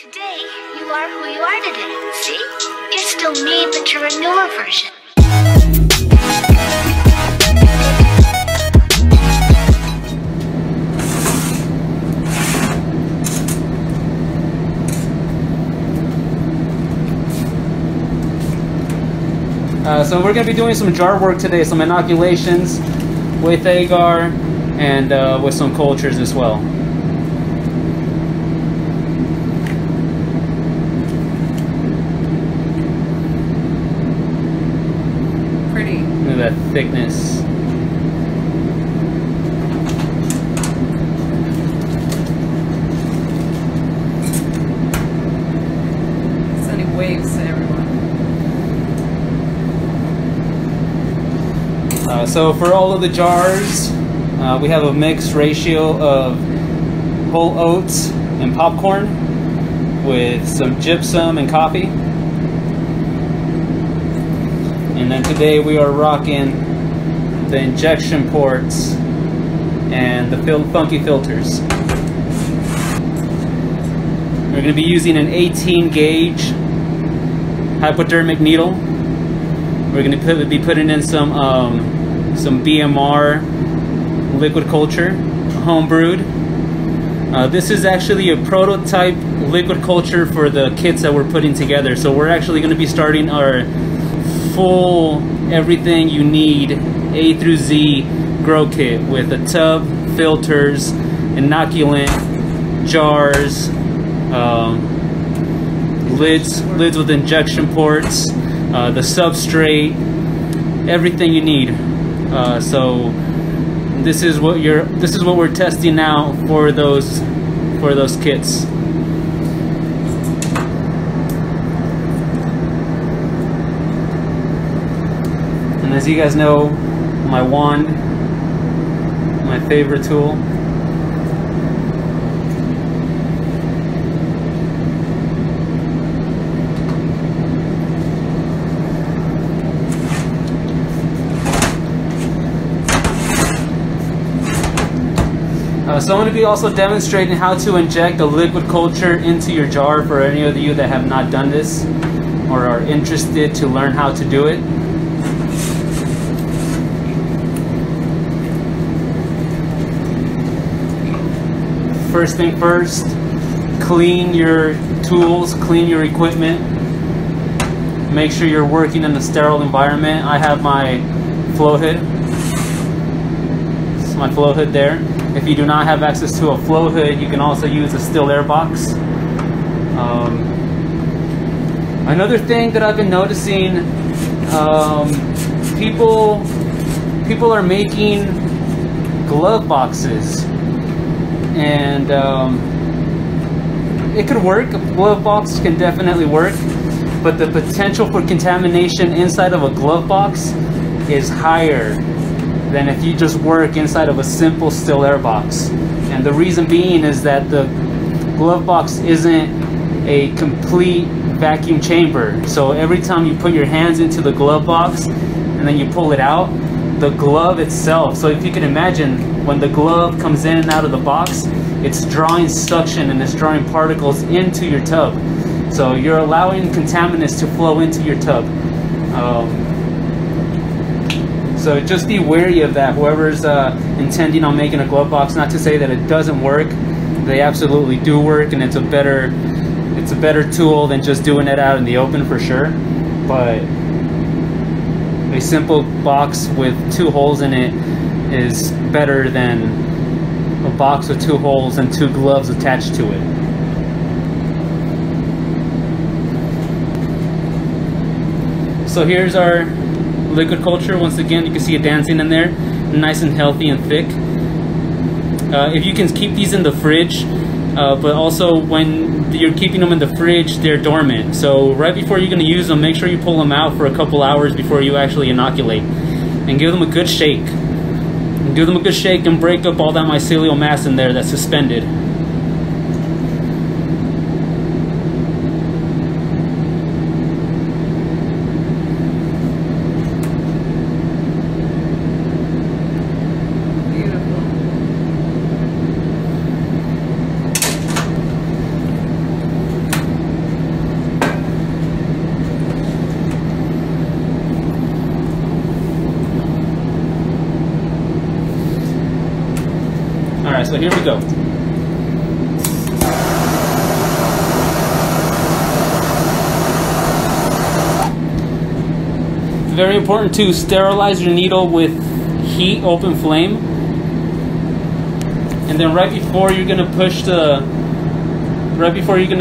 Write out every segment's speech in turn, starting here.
Today, you are who you are today. See? You're still me, but you're a newer version. So we're going to be doing some jar work today, some inoculations with Agar and with some cultures as well. Pretty. Look at that thickness. Sending waves to everyone. So for all of the jars, we have a mixed ratio of whole oats and popcorn with some gypsum and coffee. And then today we are rocking the injection ports and the funky filters. We're going to be using an 18 gauge hypodermic needle. We're going to be putting in some BMR liquid culture, home brewed. This is actually a prototype liquid culture for the kits that we're putting together. So we're actually going to be starting our full everything you need A through Z grow kit with a tub, filters, inoculant, jars, lids with injection ports, the substrate, everything you need. So this is what we're testing now for those kits. And as you guys know, my wand, my favorite tool. So I'm going to be also demonstrating how to inject a liquid culture into your jar for any of you that have not done this or are interested to learn how to do it. First thing first, clean your tools, clean your equipment. Make sure you're working in a sterile environment. I have my flow hood. This is my flow hood there. If you do not have access to a flow hood, you can also use a still air box. Another thing that I've been noticing, people are making glove boxes, and it could work. A glove box can definitely work, but the potential for contamination inside of a glove box is higher than if you just work inside of a simple still air box. And the reason being is that the glove box isn't a complete vacuum chamber. So every time you put your hands into the glove box and then you pull it out, the glove itself, so if you can imagine, when the glove comes in and out of the box, it's drawing suction and it's drawing particles into your tub. So you're allowing contaminants to flow into your tub. So just be wary of that. Whoever's intending on making a glove box, not to say that it doesn't work, they absolutely do work, and it's a better tool than just doing it out in the open for sure. But a simple box with 2 holes in it is better than a box with 2 holes and 2 gloves attached to it. So here's our liquid culture. Once again, you can see it dancing in there, nice and healthy and thick. If you can keep these in the fridge, but also when you're keeping them in the fridge, they're dormant. So right before you're going to use them, make sure you pull them out for a couple hours before you actually inoculate, and give them a good shake. Give them a good shake and break up all that mycelial mass in there that's suspended. So here we go. It's very important to sterilize your needle with heat, open flame. And then right before you're gonna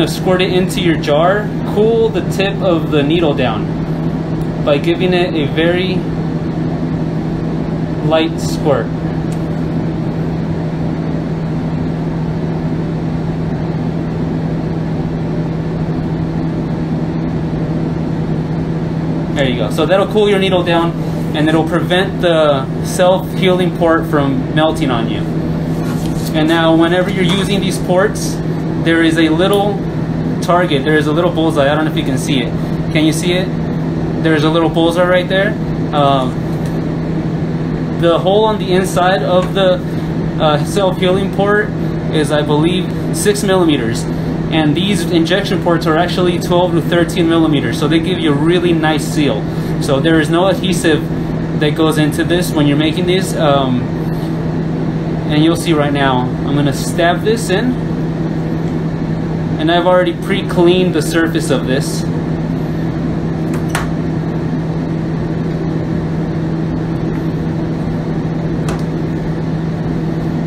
squirt it into your jar, cool the tip of the needle down by giving it a very light squirt. There you go. So that'll cool your needle down, and it'll prevent the self-healing port from melting on you. And now whenever you're using these ports, there is a little target, there is a little bullseye. I don't know if you can see it. Can you see it? There's a little bullseye right there. The hole on the inside of the self-healing port is, I believe, 6 millimeters. And these injection ports are actually 12 to 13 millimeters. So they give you a really nice seal. So there is no adhesive that goes into this when you're making these. And you'll see right now, I'm gonna stab this in. And I've already pre-cleaned the surface of this.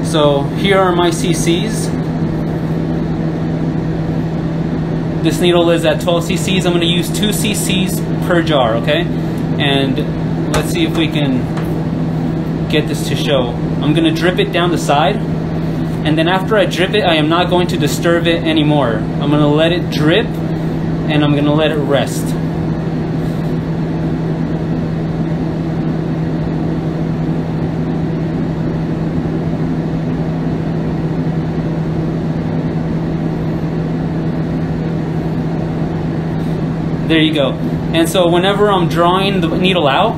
So here are my cc's. This needle is at 12 cc's. I'm going to use 2 cc's per jar, okay? And let's see if we can get this to show. I'm going to drip it down the side. And then after I drip it, I am not going to disturb it anymore. I'm going to let it drip and I'm going to let it rest. There you go. And so whenever I'm drawing the needle out,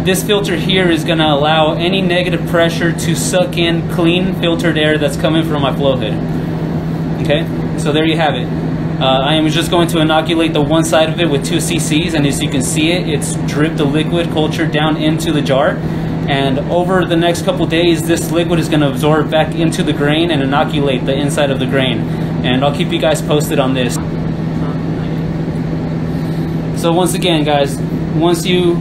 this filter here is going to allow any negative pressure to suck in clean filtered air that's coming from my flow hood. Okay, so there you have it. I am just going to inoculate the one side of it with 2 cc's, and as you can see it's dripped the liquid culture down into the jar. And over the next couple days, this liquid is going to absorb back into the grain and inoculate the inside of the grain. And I'll keep you guys posted on this. So once again, guys, once you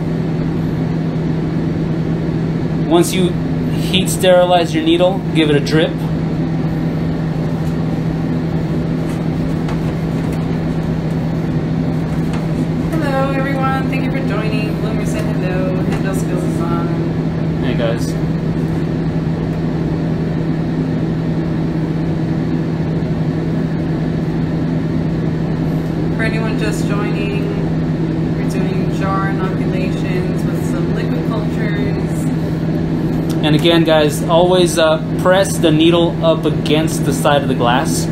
heat sterilize your needle, give it a drip. Hello everyone, thank you for joining. Bloomer said hello. Handle skills is on. Hey guys. For anyone just joining, we're doing jar inoculations with some liquid cultures. And again, guys, always press the needle up against the side of the glass.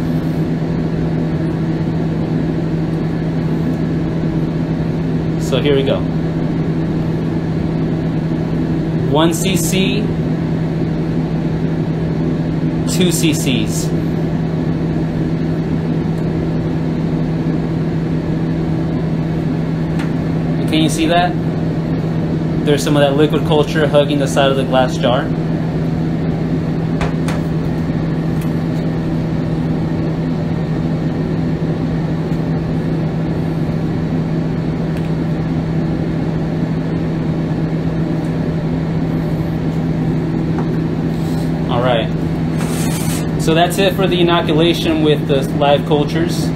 So here we go. 1 cc, 2 cc's. Can you see that? There's some of that liquid culture hugging the side of the glass jar. All right. So that's it for the inoculation with the live cultures.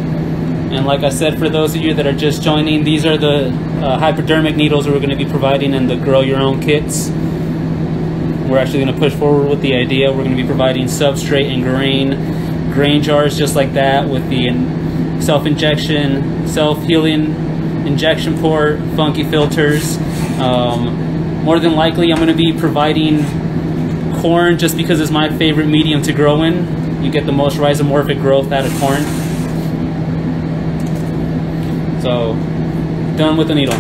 And like I said, for those of you that are just joining, these are the hypodermic needles we're going to be providing in the Grow Your Own kits. We're actually going to push forward with the idea. We're going to be providing substrate and grain jars just like that with the self-injection, self-healing injection port, funky filters. More than likely, I'm going to be providing corn just because it's my favorite medium to grow in. You get the most rhizomorphic growth out of corn. So, done with the needle.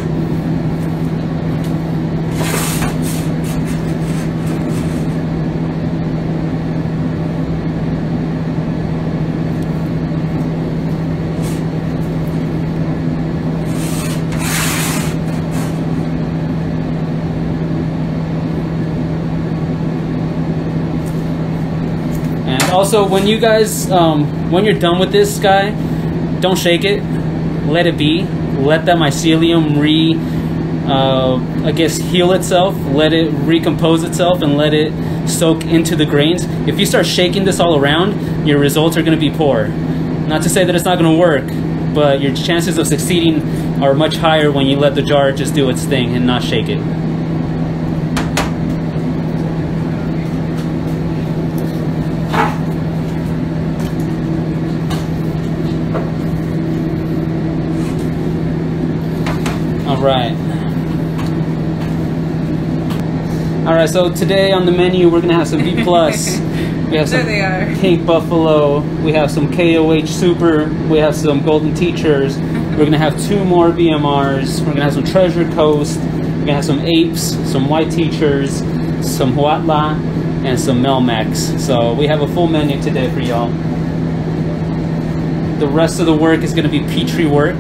Also, when you guys, when you're done with this guy, don't shake it. Let it be. Let that mycelium I guess heal itself. Let it recompose itself and let it soak into the grains. If you start shaking this all around, your results are going to be poor. Not to say that it's not going to work, but your chances of succeeding are much higher when you let the jar just do its thing and not shake it. All right, so today on the menu we're gonna have some B+. We have some Pink Buffalo. We have some KOH Super. We have some Golden Teachers. We're gonna have 2 more BMRs. We're gonna have some Treasure Coast. We're gonna have some Apes, some White Teachers, some Huatla, and some Melmax. So we have a full menu today for y'all. The rest of the work is gonna be Petri work.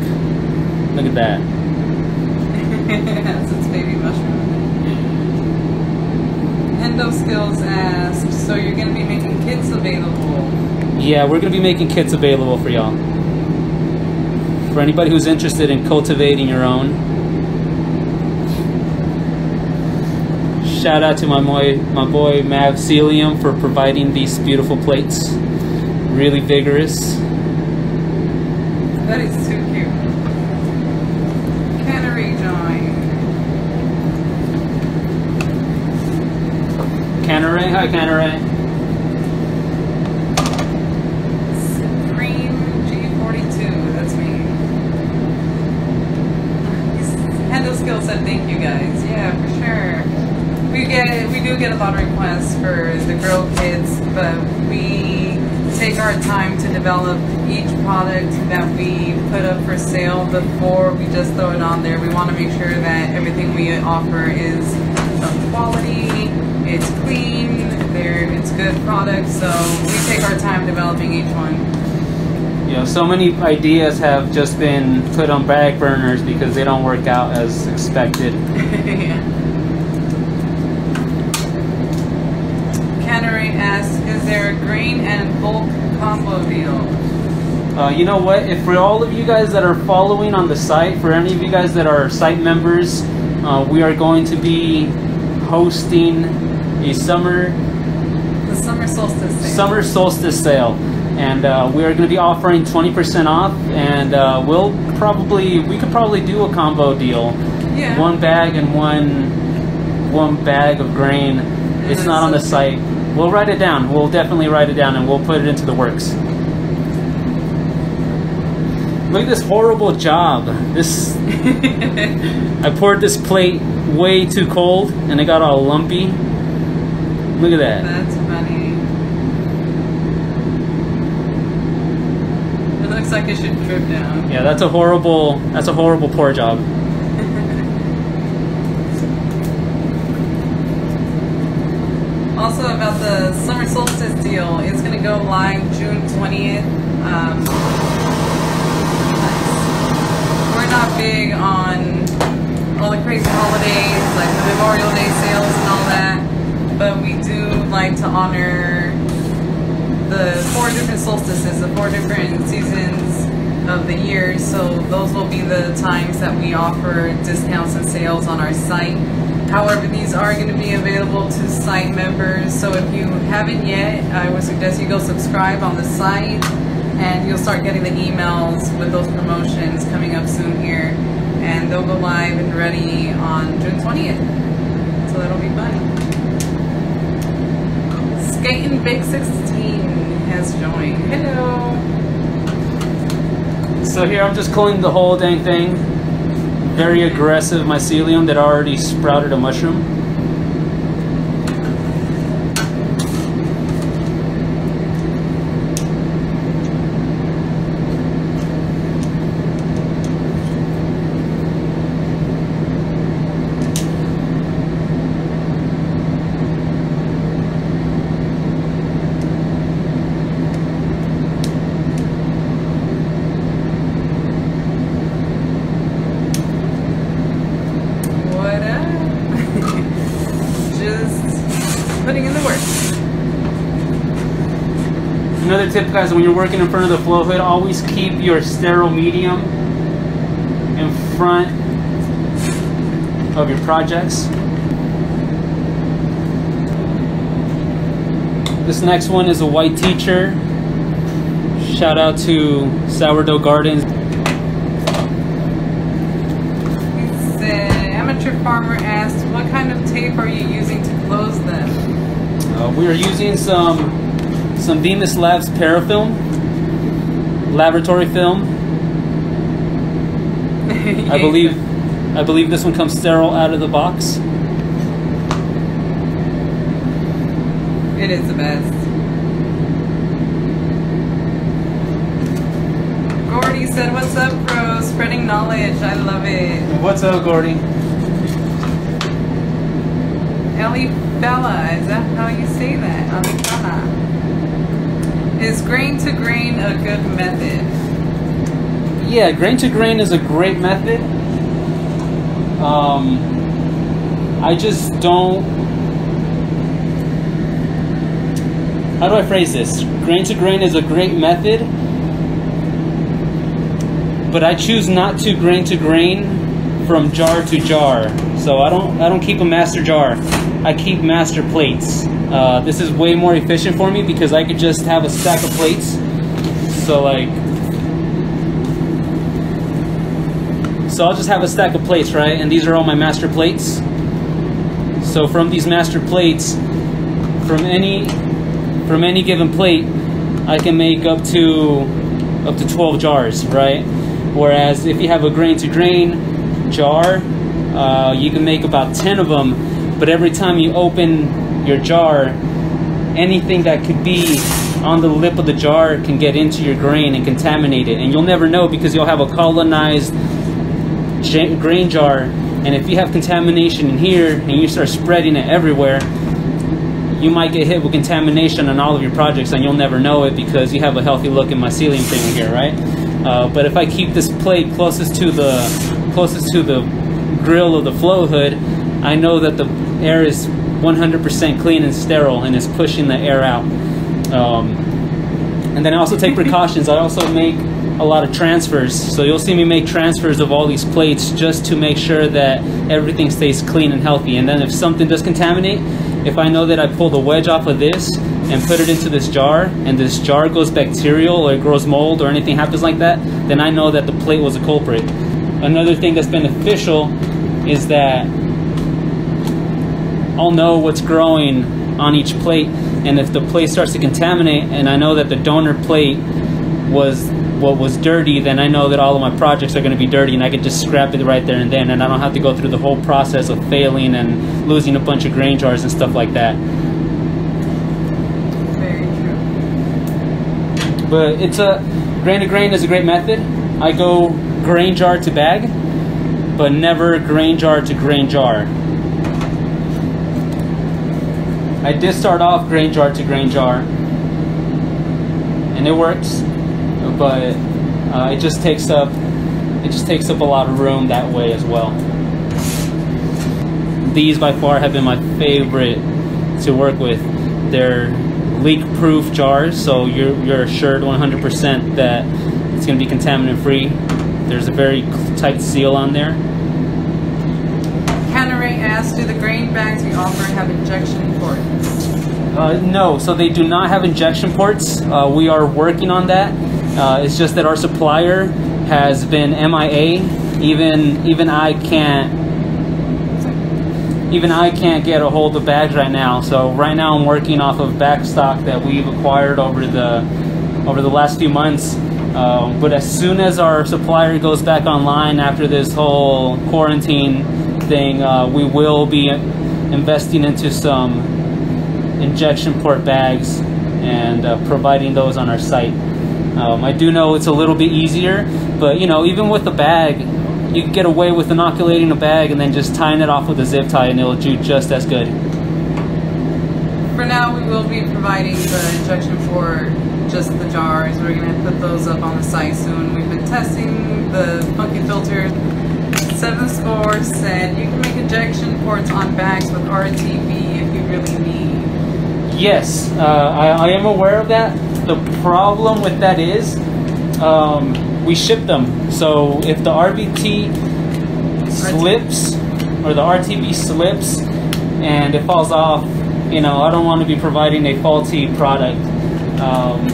Look at that. That's its baby mushroom. Endo Skills asked, so you're going to be making kits available? Yeah, we're going to be making kits available for y'all. For anybody who's interested in cultivating your own. Shout out to my boy Mavcelium for providing these beautiful plates. Really vigorous. That is too cute. Cannery join. Cannery, hi Cannery. Supreme G42, that's me. Handle Skill said thank you guys. Yeah, for sure. We do get a lot of requests for the grow kits, but we take our time to develop each product that we put up for sale before we just throw it on there. We want to make sure that everything we offer is of quality, it's clean, it's good product, so we take our time developing each one. You know, so many ideas have just been put on back burners because they don't work out as expected. Yeah. Cannery asks, is there a grain and bulk combo deal? You know what? If for all of you guys that are following on the site, for any of you guys that are site members, we are going to be hosting a summer solstice sale, and we are going to be offering 20% off, and we could probably do a combo deal. Yeah. 1 bag and one bag of grain. It's not on the site. We'll write it down. We'll definitely write it down, and we'll put it into the works. Look at this horrible job. This I poured this plate way too cold and it got all lumpy. Look at that. That's funny. It looks like it should drip down. Yeah, that's a horrible pour job. Also about the summer solstice deal, it's going to go live June 20th. We're not big on all the crazy holidays, like the Memorial Day sales and all that, but we do like to honor the 4 different solstices, the 4 different seasons of the year, so those will be the times that we offer discounts and sales on our site. However, these are going to be available to site members, so if you haven't yet, I would suggest you go subscribe on the site, and you'll start getting the emails with those promotions coming up soon here, and they'll go live and ready on June 20th, so that'll be fun. Skating Big 16 has joined. Hello. So here I'm just cleaning the whole dang thing. Very aggressive mycelium that already sprouted a mushroom. tip, guys, when you're working in front of the flow hood, always keep your sterile medium in front of your projects. This next one is a white teacher. Shout out to Sourdough Gardens. Amateur farmer asked, what kind of tape are you using to close them? We are using some Bemis Labs parafilm, laboratory film. I believe this one comes sterile out of the box. It is the best. Gordy said, what's up, bro? Spreading knowledge. I love it. What's up, Gordy? Ellie Bella, is that how you say that? Ellie Bella. Is grain to grain a good method? Yeah, grain to grain is a great method. I just don't. How do I phrase this? Grain to grain is a great method, but I choose not to grain to grain from jar to jar. So I don't keep a master jar. I keep master plates. This is way more efficient for me because I could just have a stack of plates. So I'll just have a stack of plates, right? And these are all my master plates. So from these master plates, from any given plate, I can make up to 12 jars, right? Whereas if you have a grain to grain jar, you can make about 10 of them, but every time you open your jar, anything that could be on the lip of the jar can get into your grain and contaminate it, and you'll never know because you'll have a colonized grain jar, and if you have contamination in here and you start spreading it everywhere, you might get hit with contamination on all of your projects and you'll never know it because you have a healthy look in mycelium thing here, right? But if I keep this plate closest to the grill of the flow hood, I know that the air is 100% clean and sterile and is pushing the air out. And then I also take precautions. I also make a lot of transfers. So you'll see me make transfers of all these plates just to make sure that everything stays clean and healthy. And then if something does contaminate, if I know that I pull the wedge off of this and put it into this jar, and this jar goes bacterial or it grows mold or anything happens like that, then I know that the plate was a culprit. Another thing that's beneficial is that I'll know what's growing on each plate, and if the plate starts to contaminate and I know that the donor plate was what was dirty, then I know that all of my projects are going to be dirty and I can just scrap it right there and then, and I don't have to go through the whole process of failing and losing a bunch of grain jars and stuff like that. Very true. But it's grain to grain is a great method. I go grain jar to bag, but never grain jar to grain jar. I did start off grain jar to grain jar, and it works, but it just takes up a lot of room that way as well. These by far have been my favorite to work with. They're leak-proof jars, so you're assured 100% that it's going to be contaminant-free. There's a very tight seal on there. Canneray asked, do the grain bags we offer have injection ports? No, so they do not have injection ports. We are working on that. It's just that our supplier has been MIA. Even I can't get a hold of bags right now. So right now I'm working off of back stock that we've acquired over the last few months. But as soon as our supplier goes back online after this whole quarantine thing, we will be investing into some injection port bags and providing those on our site. I do know it's a little bit easier, but you know, even with the bag, you can get away with inoculating a bag and then just tying it off with a zip tie and it'll do just as good. For now, we will be providing the injection for just the jars. We're going to put those up on the site soon. We've been testing the funky filters. 7 Score said you can make injection ports on bags with RTV if you really need. Yes, I am aware of that. The problem with that is we ship them. So if the RBT slips or the RTB slips and it falls off, you know, I don't want to be providing a faulty product.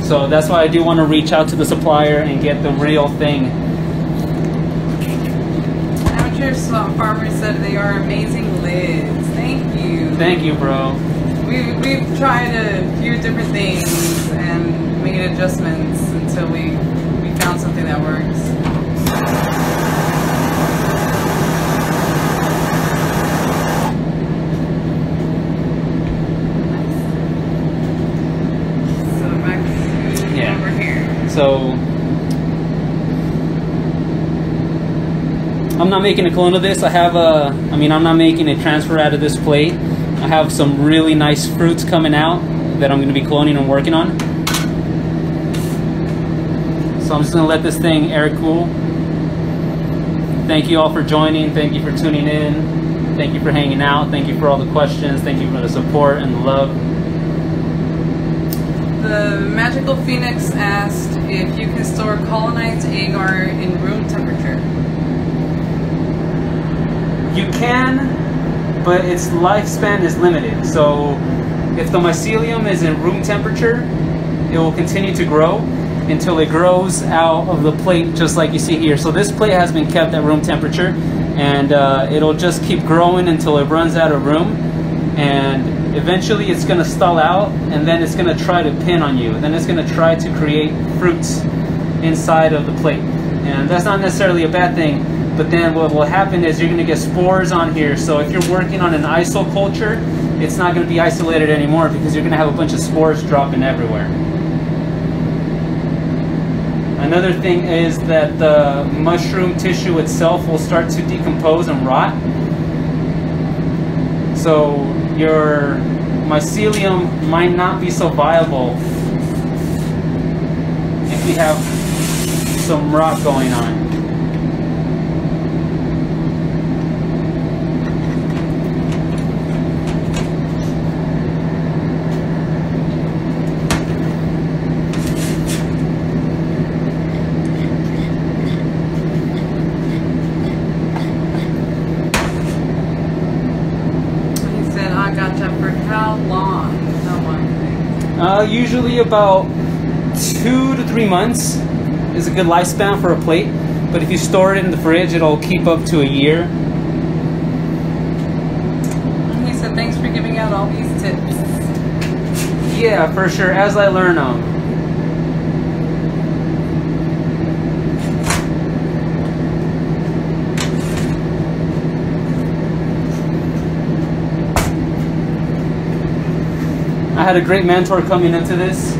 So that's why I do want to reach out to the supplier and get the real thing. Amateur Farmer said they are amazing lids. Thank you. Thank you, bro. We've tried a few different things and made adjustments until we found something that works. So back to over here. So I'm not making a clone of this. I'm not making a transfer out of this plate. I have some really nice fruits coming out that I'm going to be cloning and working on. So I'm just going to let this thing air cool. Thank you all for joining. Thank you for tuning in. Thank you for hanging out. Thank you for all the questions. Thank you for the support and the love. The Magical Phoenix asked if you can store colonized agar in room temperature. You can, but its lifespan is limited. So if the mycelium is in room temperature, it will continue to grow until it grows out of the plate, just like you see here. So this plate has been kept at room temperature, and it'll just keep growing until it runs out of room, and eventually it's going to stall out, and then it's going to try to pin on you. Then it's going to try to create fruits inside of the plate, and that's not necessarily a bad thing. But then what will happen is you're going to get spores on here. So if you're working on an iso culture, it's not going to be isolated anymore because you're going to have a bunch of spores dropping everywhere. Another thing is that the mushroom tissue itself will start to decompose and rot. So your mycelium might not be so viable if you have some rot going on. Usually about 2 to 3 months is a good lifespan for a plate, but if you store it in the fridge, it'll keep up to a year. And he said, thanks for giving out all these tips. Yeah, for sure, as I learn them. I had a great mentor coming into this.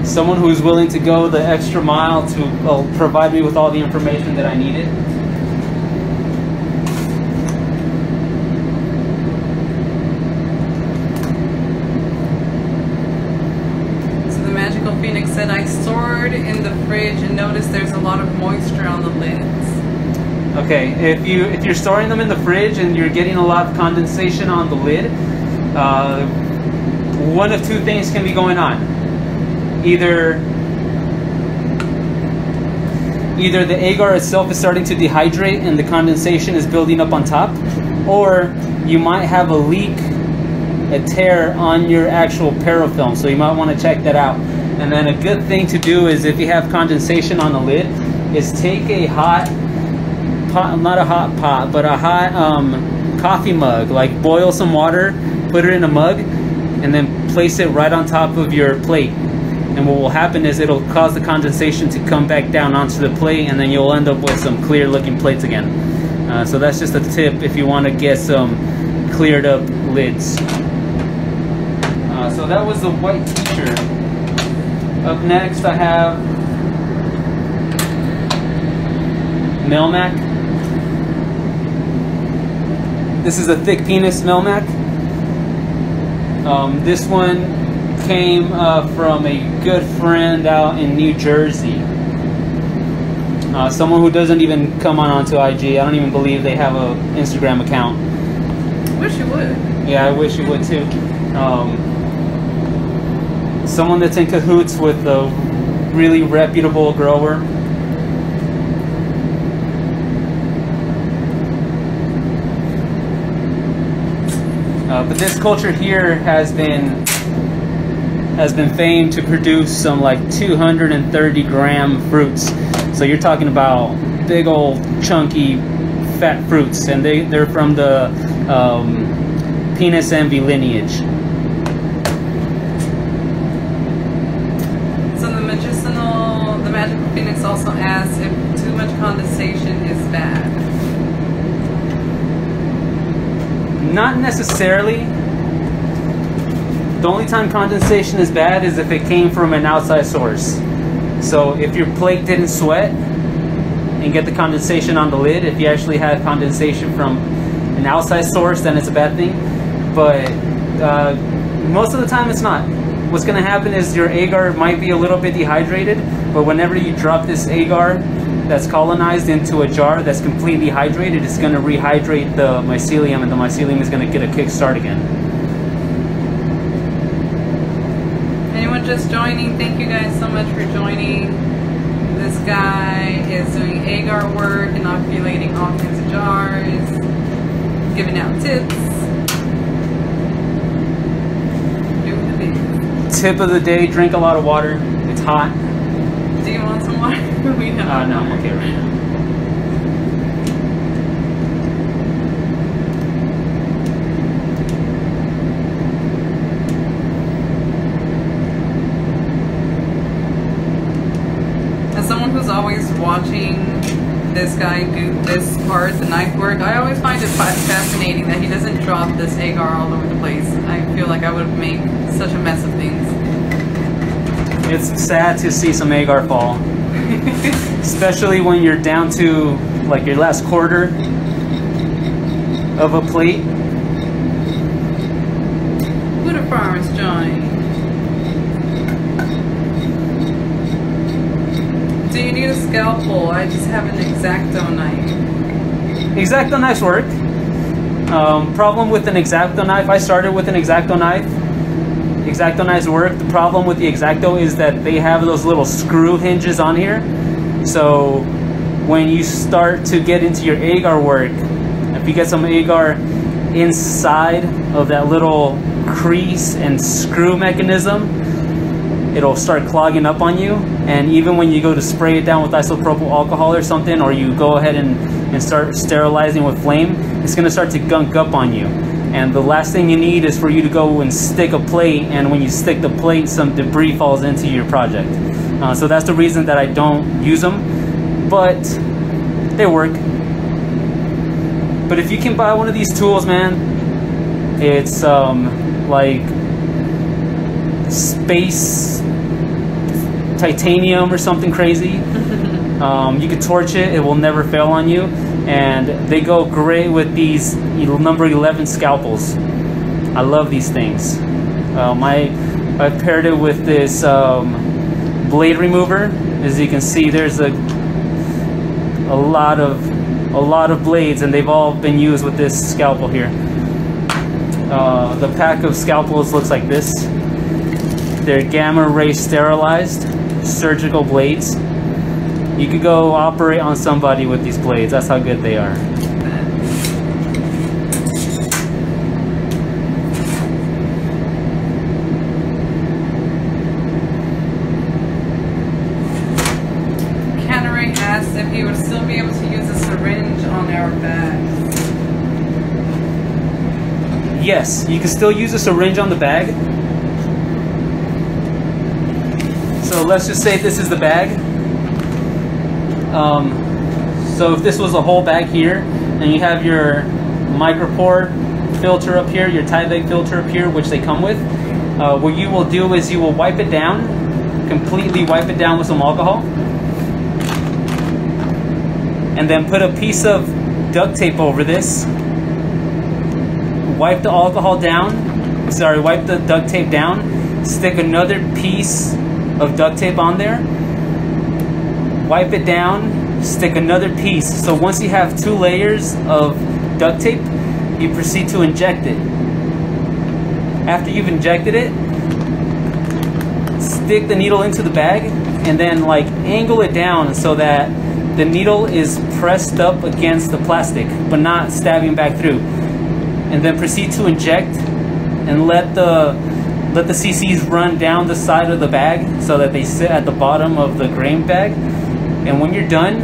Someone who's willing to go the extra mile to provide me with all the information that I needed. So the Magical Phoenix said, I stored in the fridge and noticed there's a lot of moisture on the lids. Okay, if you're storing them in the fridge and you're getting a lot of condensation on the lid, one of two things can be going on. Either the agar itself is starting to dehydrate and the condensation is building up on top, or you might have a leak, a tear on your actual parafilm, so you might want to check that out. And then a good thing to do is, if you have condensation on the lid, is take a hot pot, not a hot pot, but a hot coffee mug, like boil some water, put it in a mug, and then place it right on top of your plate. And what will happen is it'll cause the condensation to come back down onto the plate, and then you'll end up with some clear looking plates again. So that's just a tip if you want to get some cleared up lids. So that was the white t-shirt. Up next I have Melmac. This is a thick penis Melmac. This one came from a good friend out in New Jersey. Someone who doesn't even come onto IG. I don't even believe they have an Instagram account. Wish you would. Yeah, I wish you would too. someone that's in cahoots with a really reputable grower. But this culture here has been famed to produce some like 230 gram fruits. So you're talking about big old chunky fat fruits, and they're from the penis envy lineage. So the magical phoenix also asks if too much condensation is bad. Not necessarily. The only time condensation is bad is if it came from an outside source. So if your plate didn't sweat and get the condensation on the lid, if you actually had condensation from an outside source, then it's a bad thing. But most of the time it's not. What's going to happen is your agar might be a little bit dehydrated, but whenever you drop this agar that's colonized into a jar that's completely hydrated, it's going to rehydrate the mycelium, and the mycelium is going to get a kickstart again. Anyone just joining, thank you guys so much for joining. This guy is doing agar work, inoculating all kinds of jars, giving out tips. Doing the thing. Tip of the day, drink a lot of water. It's hot. Do you want some water? We have No, I'm okay right now. As someone who's always watching this guy do this part, the knife work, I always find it fascinating that he doesn't drop this agar all over the place. I feel like I would make such a mess of things. It's sad to see some agar fall. Especially when you're down to like your last quarter of a plate. Buddha Farmers join. Do you need a scalpel? I just have an Exacto knife. Exacto knives work. Problem with an Exacto knife, I started with an Exacto knife. Exacto knives work. The problem with the Exacto is that they have those little screw hinges on here. So when you start to get into your agar work, if you get some agar inside of that little crease and screw mechanism, it'll start clogging up on you. And even when you go to spray it down with isopropyl alcohol or something, or you go ahead and start sterilizing with flame, it's going to start to gunk up on you. And the last thing you need is for you to go and stick a plate, and when you stick the plate, some debris falls into your project. So that's the reason that I don't use them, but they work. But if you can buy one of these tools, man, it's like space titanium or something crazy. You can torch it, it will never fail on you. And they go great with these number 11 scalpels. I love these things. I've paired it with this blade remover. As you can see, there's a lot of blades, and they've all been used with this scalpel here. The pack of scalpels looks like this. They're gamma ray sterilized surgical blades. You could go operate on somebody with these blades. That's how good they are. Cannery asked if he would still be able to use a syringe on our bags. Yes, you can still use a syringe on the bag. So let's just say this is the bag. So if this was a whole bag here, and you have your micropore filter up here, your Tyvek filter up here, which they come with, what you will do is you will wipe it down, completely wipe it down with some alcohol, and then put a piece of duct tape over this, wipe the alcohol down, wipe the duct tape down, stick another piece of duct tape on there, wipe it down, stick another piece. So once you have 2 layers of duct tape, you proceed to inject it. After you've injected it, stick the needle into the bag and then like angle it down so that the needle is pressed up against the plastic but not stabbing back through. And then proceed to inject and let the cc's run down the side of the bag so that they sit at the bottom of the grain bag. And when you're done,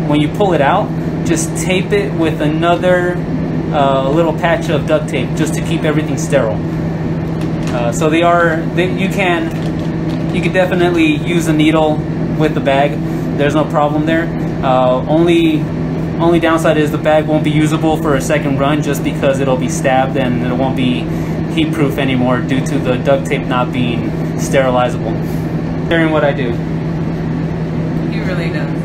when you pull it out, just tape it with another little patch of duct tape just to keep everything sterile. So you can definitely use a needle with the bag. There's no problem there. Only downside is the bag won't be usable for a second run just because it'll be stabbed and it won't be heat proof anymore due to the duct tape not being sterilizable. Hearing what I do. He really does.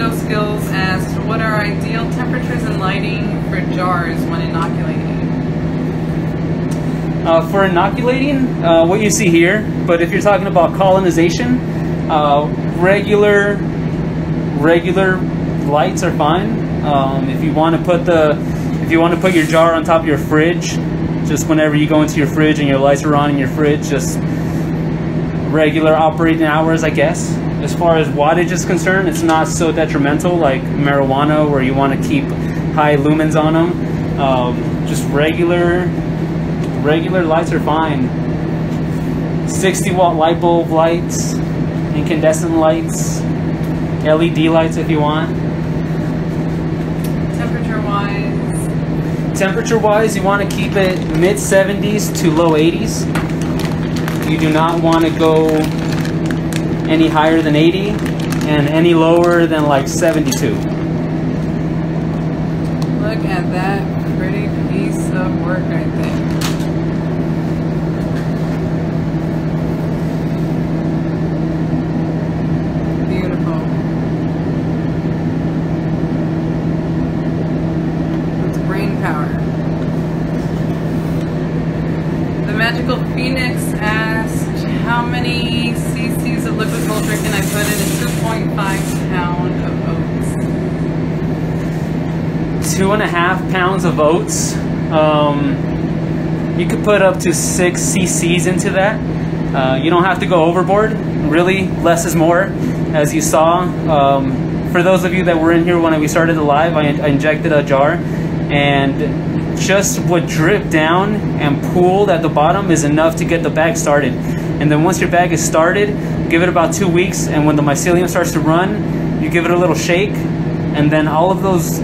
Skills asked, what are ideal temperatures and lighting for jars when inoculating? For inoculating, what you see here, but if you're talking about colonization, regular lights are fine. If you want to put your jar on top of your fridge, just whenever you go into your fridge and your lights are on in your fridge, just regular operating hours, I guess. As far as wattage is concerned, it's not so detrimental like marijuana where you want to keep high lumens on them. Just regular lights are fine. 60-watt light bulb lights, incandescent lights, LED lights if you want. Temperature-wise, you want to keep it mid-70s to low 80s. You do not want to go any higher than 80 and any lower than like 72. Look at that pretty piece of work right there. Beautiful. That's brain power. The Magical Phoenix asked, how many cc's of liquid culture can I put in a 2.5 pound of oats? 2.5 pounds of oats. You could put up to 6 cc's into that. You don't have to go overboard. Really, less is more. As you saw, for those of you that were in here when we started the live, I injected a jar, and just what dripped down and pooled at the bottom is enough to get the bag started. And then once your bag is started, give it about 2 weeks, and when the mycelium starts to run, you give it a little shake, and then all of those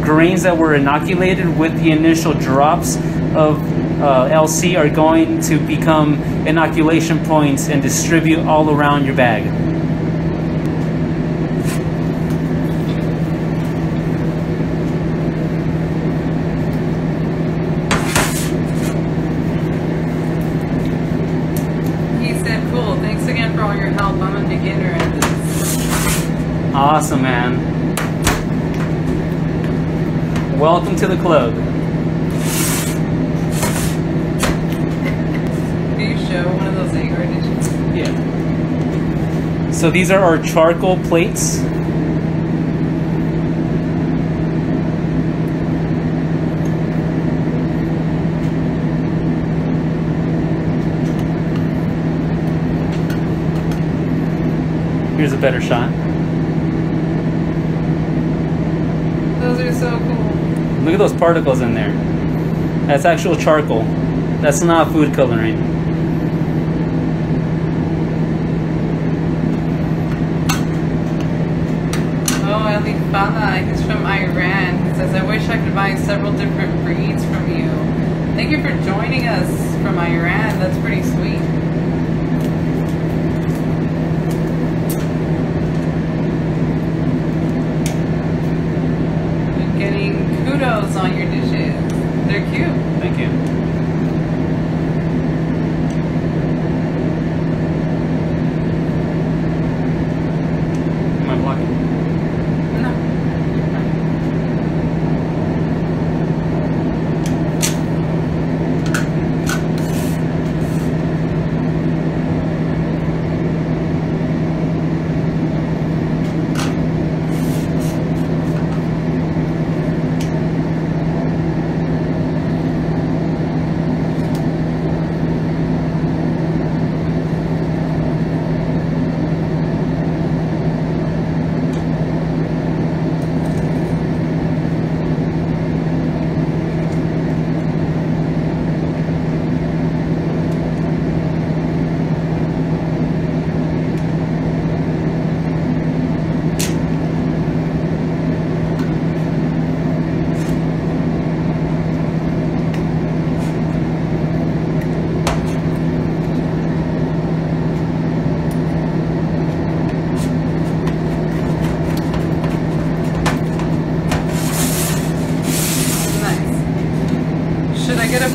grains that were inoculated with the initial drops of LC are going to become inoculation points and distribute all around your bag. Awesome, man. Welcome to the club. Can you show one of those Agar dishes? Yeah. So these are our charcoal plates. Here's a better shot. Those are so cool. Look at those particles in there. That's actual charcoal. That's not food coloring. Oh, Ali Fala, he's from Iran. He says, I wish I could buy several different breeds from you. Thank you for joining us from Iran. That's pretty sweet. Kudos on your dishes. They're cute. Thank you. Am I blocking? No.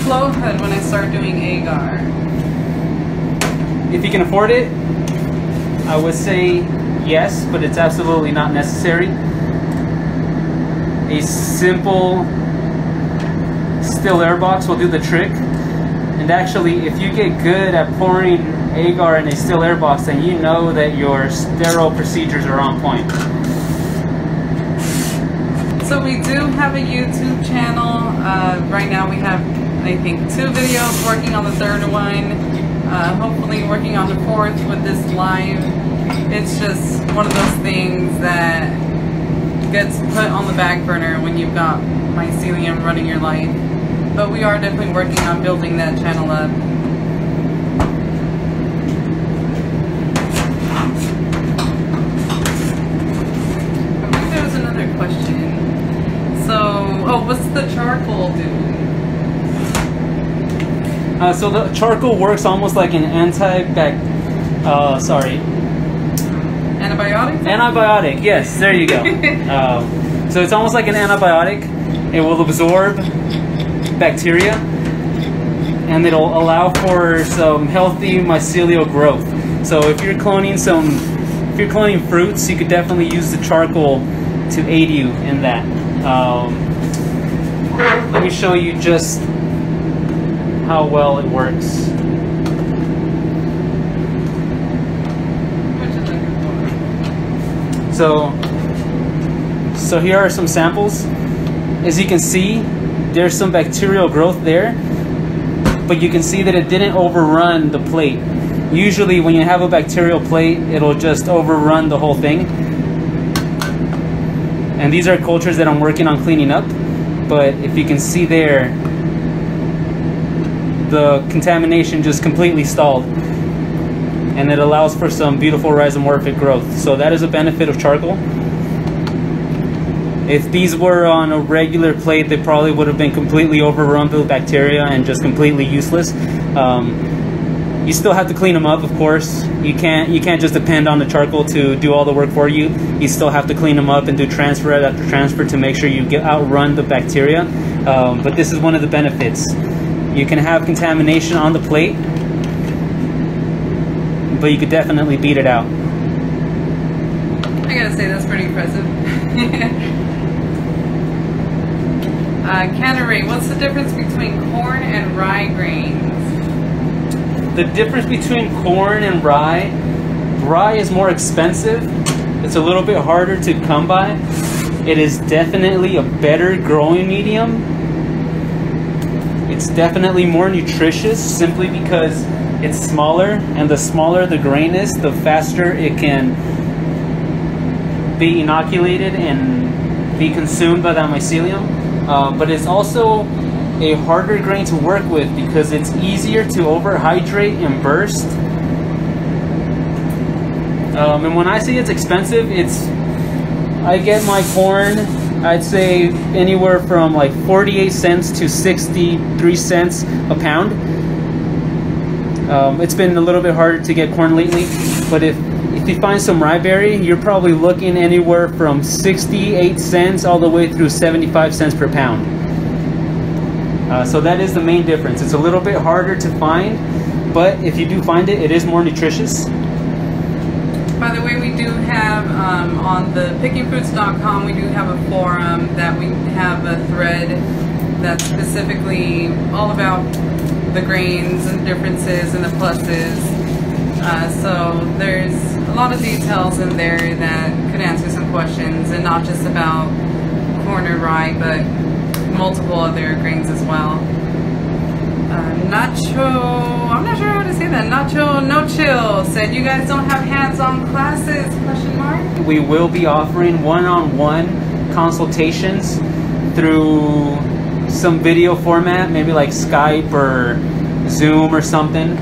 Flowhood when I start doing Agar? If you can afford it, I would say yes, but it's absolutely not necessary. A simple still air box will do the trick. And actually, if you get good at pouring Agar in a still air box, then you know that your sterile procedures are on point. So we do have a YouTube channel. Right now we have, I think, 2 videos, working on the 3rd one. Hopefully working on the 4th with this live. It's just one of those things that gets put on the back burner when you've got mycelium running your life. But we are definitely working on building that channel up. I think there was another question. So, oh, what's the charcoal do? So the charcoal works almost like an antibiotic. Antibiotic, yes, there you go. So it's almost like an antibiotic. It will absorb bacteria and it'll allow for some healthy mycelial growth. So if you're cloning fruits, you could definitely use the charcoal to aid you in that. Let me show you just how well it works. So here are some samples. As you can see, there's some bacterial growth there, but you can see that it didn't overrun the plate. Usually when you have a bacterial plate, it'll just overrun the whole thing. And these are cultures that I'm working on cleaning up, but if you can see there, the contamination just completely stalled, and it allows for some beautiful rhizomorphic growth. So that is a benefit of charcoal. If these were on a regular plate, they probably would have been completely overrun with bacteria and just completely useless. You still have to clean them up, of course. You can't just depend on the charcoal to do all the work for you. You still have to clean them up and do transfer after transfer to make sure you outrun the bacteria. But this is one of the benefits. You can have contamination on the plate, but you could definitely beat it out. I gotta say, that's pretty impressive. Cannery, what's the difference between corn and rye grains? The difference between corn and rye is more expensive. It's a little bit harder to come by. It is definitely a better growing medium. It's definitely more nutritious simply because it's smaller, and the smaller the grain is, the faster it can be inoculated and be consumed by that mycelium. But it's also a harder grain to work with because it's easier to overhydrate and burst. And when I say it's expensive, I get my corn, I'd say anywhere from like 48 cents to 63 cents a pound. It's been a little bit harder to get corn lately, but if you find some rye berry, you're probably looking anywhere from 68 cents all the way through 75 cents per pound. So that is the main difference. It's a little bit harder to find, but if you do find it, it is more nutritious. By the way, we do have on the pickingfruits.com, we do have a forum that we have a thread that's specifically all about the grains and differences and the pluses. So there's a lot of details in there that could answer some questions, and not just about corn or rye, but multiple other grains as well. Nacho, I'm not sure how to say that. Nacho No Chill said, you guys don't have hands-on classes, question mark? We will be offering one-on-one consultations through some video format, maybe like Skype or Zoom or something.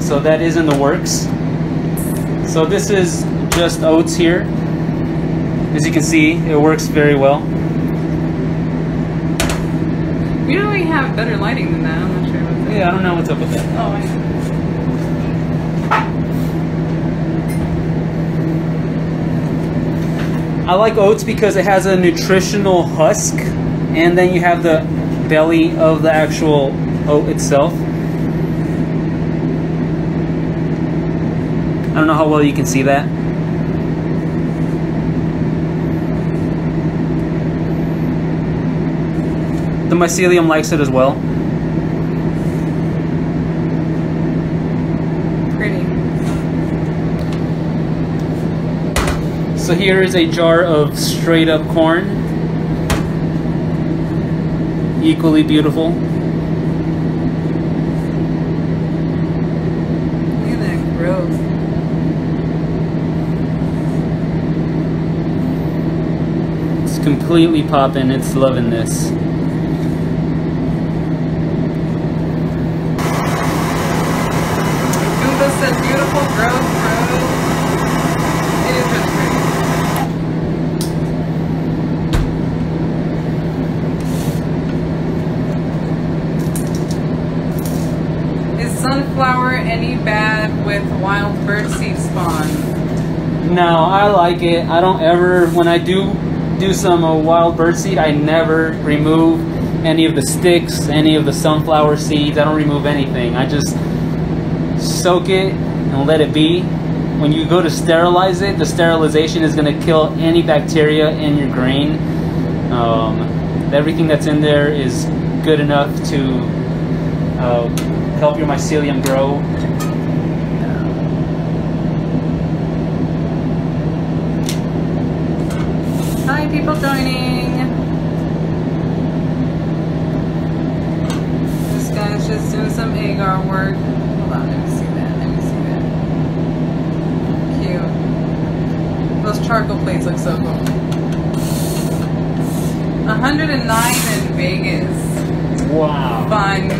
So that is in the works. So this is just oats here. As you can see, it works very well. We really have better lighting than that. I'm not sure what's that. Yeah, I don't know what's up with that. Oh, I know. I like oats because it has a nutritional husk, and then you have the belly of the actual oat itself. I don't know how well you can see that. The mycelium likes it as well. Pretty. So here is a jar of straight up corn. Equally beautiful. Look at that growth. It's completely popping. It's loving this. That beautiful growth, it is really pretty. Is sunflower any bad with wild birdseed spawn? No, I like it. I don't ever, when I do some wild birdseed, I never remove any of the sticks, any of the sunflower seeds. I don't remove anything. I just soak it and let it be. When you go to sterilize it, the sterilization is going to kill any bacteria in your grain. Everything that's in there is good enough to help your mycelium grow. Hi, people joining. This guy's just doing some agar work. Hold on, let me see that. Cute. Those charcoal plates look so cool. 109 in Vegas. Wow. Fun.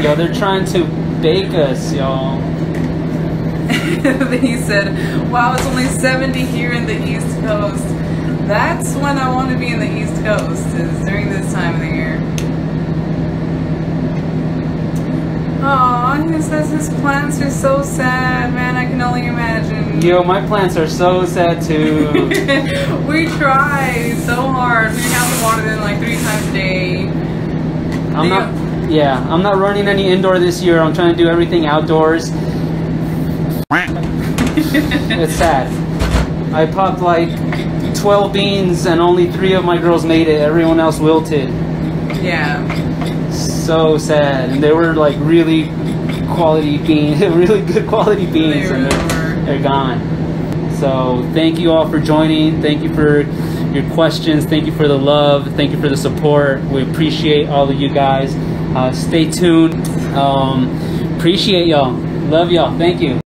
Yo, they're trying to bake us, y'all. He said, wow, it's only 70 here in the East Coast. That's when I want to be in the East Coast, is during this time of the year. Aw, he says his plants are so sad, man. I can only imagine. Yo, my plants are so sad too. We try so hard. We have to water them like 3 times a day. I'm not running any indoor this year. I'm trying to do everything outdoors. It's sad. I popped like 12 beans and only 3 of my girls made it. Everyone else wilted. Yeah. So sad. And they were like really quality beans, really good quality beans, and they're gone. So thank you all for joining. Thank you for your questions. Thank you for the love. Thank you for the support. We appreciate all of you guys. Stay tuned. Appreciate y'all. Love y'all. Thank you.